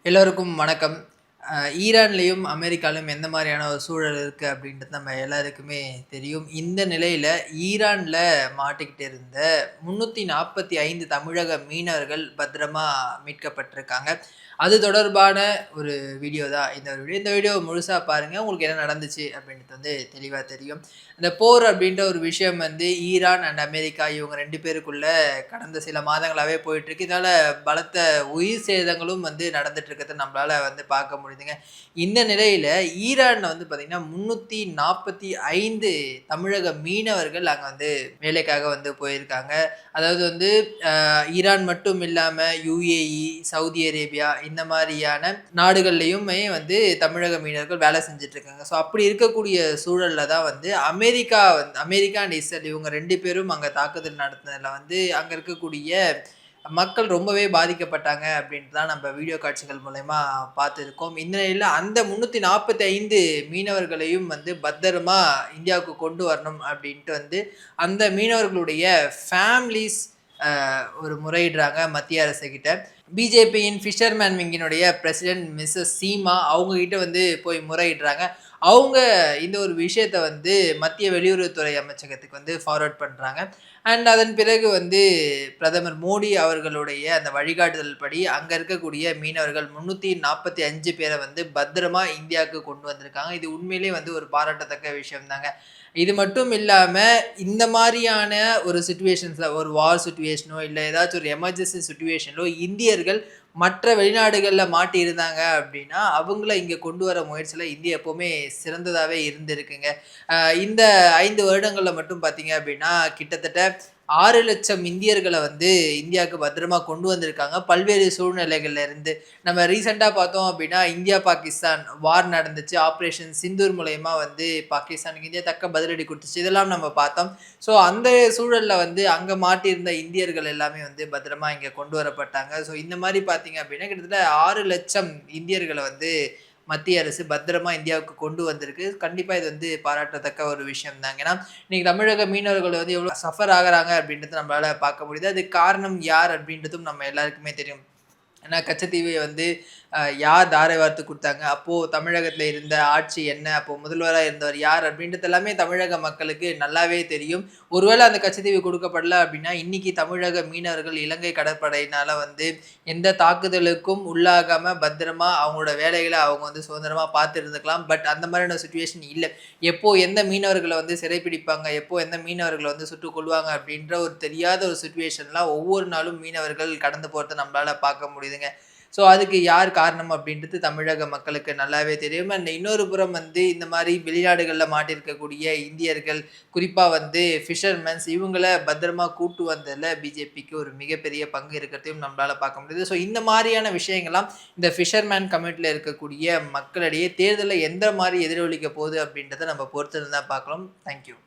எல்லோருக்கும் வணக்கம். ஈரான்லயும், அமெரிக்காலயும் எந்த மாரியான ஒரு சூழல் இருக்கு அப்படின்றது நம்ம எல்லாருக்குமே தெரியும். இந்த நிலையில ஈரான்ல மாட்டிக்கிட்டு இருந்த 345 தமிழக மீனவர்கள் பத்திரமா மீட்கப்பட்டிருக்காங்க. அது தொடர்பான ஒரு வீடியோ தான் இந்த வீடியோ. இந்த வீடியோவ முழுசா பாருங்க. உங்களுக்கு என்ன நடந்துச்சு அப்படின்றது தெளிவா தெரியும். இந்த போர் அப்படின்ற ஒரு விஷயம் ஈரான் அண்ட் அமெரிக்கா இவங்க 2 பேருக்குள்ள கடந்த சில மாதங்களாவே போயிட்டுருக்கு. இதனால பலத்த உயிர் சேதங்களும் நடந்துட்டு இருக்கிறத நம்மளால பார்க்க முடியுதுங்க. இந்த நிலையில ஈரான்ல பார்த்தீங்கன்னா, 345 தமிழக மீனவர்கள் அங்க வேலைக்காக போயிருக்காங்க. அதாவது ஈரான் மட்டும் இல்லாம யுஏஇ, சவுதி அரேபியா இந்த மாரியான நாடுகள்லயுமே தமிழக மீனவர்கள் வேலை செஞ்சுட்டு இருக்காங்க. ஸோ அப்படி இருக்கக்கூடிய சூழல்ல தான் அமெரிக்கா அண்ட் இஸ்ரேல் இவங்க 2 பேரும் அங்க தாக்குதல் நடத்தினதுல அங்க இருக்கக்கூடிய மக்கள் ரொம்பவே பாதிக்கப்பட்டாங்க அப்படின்ட்டு தான் நம்ம வீடியோ காட்சிகள் மூலயமா பார்த்துருக்கோம். இந்த நிலையில அந்த 345 மீனவர்களையும் பத்திரமா இந்தியாவுக்கு கொண்டு வரணும் அப்படின்ட்டு அந்த மீனவர்களுடைய ஃபேமிலிஸ் ஒரு முறையிடுறாங்க மத்திய அரசுகிட்ட. பிஜேபியின் ஃபிஷர்மேன் விங்கினுடைய பிரசிடென்ட் மிஸ்ஸஸ் சீமா அவங்க கிட்ட போய் முறையிடுறாங்க. அவங்க இந்த ஒரு விஷயத்த மத்திய வெளியுறவுத்துறை அமைச்சகத்துக்கு ஃபார்வர்ட் பண்றாங்க. அண்ட் அதன் பிறகு பிரதமர் மோடி அவர்களுடைய அந்த வழிகாட்டுதல் படி அங்க இருக்கக்கூடிய மீனவர்கள் 345 பேரை பத்திரமா இந்தியாவுக்கு கொண்டு வந்திருக்காங்க. இது உண்மையிலேயே ஒரு பாராட்டத்தக்க விஷயம் தாங்க. இது மட்டும் இல்லாம இந்த மாரியான ஒரு சிச்சுவேஷன்ஸ்ல ஒரு வார் சிச்சுவேஷனோ இல்ல ஏதாச்சும் ஒரு எமர்ஜென்சி சிச்சுவேஷனோ இந்தியர்கள் மற்ற வெளிநாடுகள்ல மாட்டியிருந்தாங்க அப்படின்னா, அவங்கள இங்க கொண்டு வர முயற்சியில இந்தியா எப்பவுமே சிறந்ததாவே இருந்திருக்குங்க. இந்த 5 வருடங்கள்ல மட்டும் பார்த்தீங்க அப்படின்னா, கிட்டத்தட்ட 6,00,000 இந்தியர்கள இந்தியாவுக்கு பத்திரமா கொண்டு வந்திருக்காங்க. பல்வேறு சூழ்நிலைகள்ல இருந்து. நம்ம ரீசென்ட்டா பார்த்தோம் அப்படின்னா, இந்தியா, பாகிஸ்தான் வார் நடந்துச்சு. ஆப்ரேஷன் சிந்தூர் மூலியமா பாகிஸ்தானுக்கு இந்தியா தக்க பதிலடி குடுத்துச்சு. இதெல்லாம் நம்ம பார்த்தோம். ஸோ அந்த சூழல்ல அங்க மாட்டியிருந்த இந்தியர்கள் எல்லாமே பத்திரமா இங்க கொண்டு வரப்பட்டாங்க. ஸோ இந்த மாரி பார்த்தீங்க அப்படின்னா, கிட்டத்தட்ட 6,00,000 இந்தியர்கள மத்திய அரசு பத்திரமா இந்தியாவுக்கு கொண்டு வந்திருக்கு. கண்டிப்பா இது பாராட்டத்தக்க ஒரு விஷயம் தாங்க. ஏன்னா, இன்னைக்கு தமிழக மீனவர்கள் எவ்வளோ சஃபர் ஆகுறாங்க அப்படின்றத நம்மளால பார்க்க முடியுது. அதுக்கு காரணம் யார் அப்படின்றதும் நம்ம எல்லாருக்குமே தெரியும். ஏன்னா கச்சத்தீவை யார் தாரை வார்த்து குடுத்தாங்க? அப்போ தமிழகத்துல இருந்த ஆட்சி என்ன? அப்போ முதல்வரா இருந்தவர் யார்? அப்படின்றது எல்லாமே தமிழக மக்களுக்கு நல்லாவே தெரியும். ஒருவேளை அந்த கச்சத்தீவு குடுக்கப்படல அப்படின்னா, இன்னைக்கு தமிழக மீனவர்கள் இலங்கை கடற்படையினால எந்த தாக்குதலுக்கும் உள்ளாகாம பத்திரமா அவங்களோட வேலைகள அவங்க சுதந்திரமா பார்த்து இருந்துக்கலாம். பட் அந்த மாதிரியான சிச்சுவேஷன் இல்ல. எப்போ எந்த மீனவர்கள சிறைப்பிடிப்பாங்க? எப்போ எந்த மீனவர்கள சுட்டுக் கொல்லுவாங்க? அப்படின்ற ஒரு தெரியாத ஒரு சிச்சுவேஷன்லாம் ஒவ்வொரு நாளும் மீனவர்கள் கடந்து போறத நம்மளால பார்க்க முடியுதுங்க. ஸோ அதுக்கு யார் காரணம் அப்படின்றது தமிழக மக்களுக்கு நல்லாவே தெரியும். அண்ட் இன்னொரு புறம் இந்த மாரி வெளிநாடுகள்ல மாட்டியிருக்கக்கூடிய இந்தியர்கள், குறிப்பா ஃபிஷர்மேன்ஸ் இவங்கள பத்திரமா கூட்டு வந்ததுல பிஜேபிக்கு ஒரு மிகப்பெரிய பங்கு இருக்கிறதையும் நம்மளால பார்க்க முடியுது. ஸோ இந்த மாரியான விஷயங்கள்லாம் இந்த ஃபிஷர்மேன் கம்யூனிட்டில இருக்கக்கூடிய மக்களிடையே தேர்தல்ல எந்த மாரி எதிரொலிக்க போகுது அப்படின்றத நம்ம பொறுத்திருந்து தான் பார்க்கலாம். Thank you.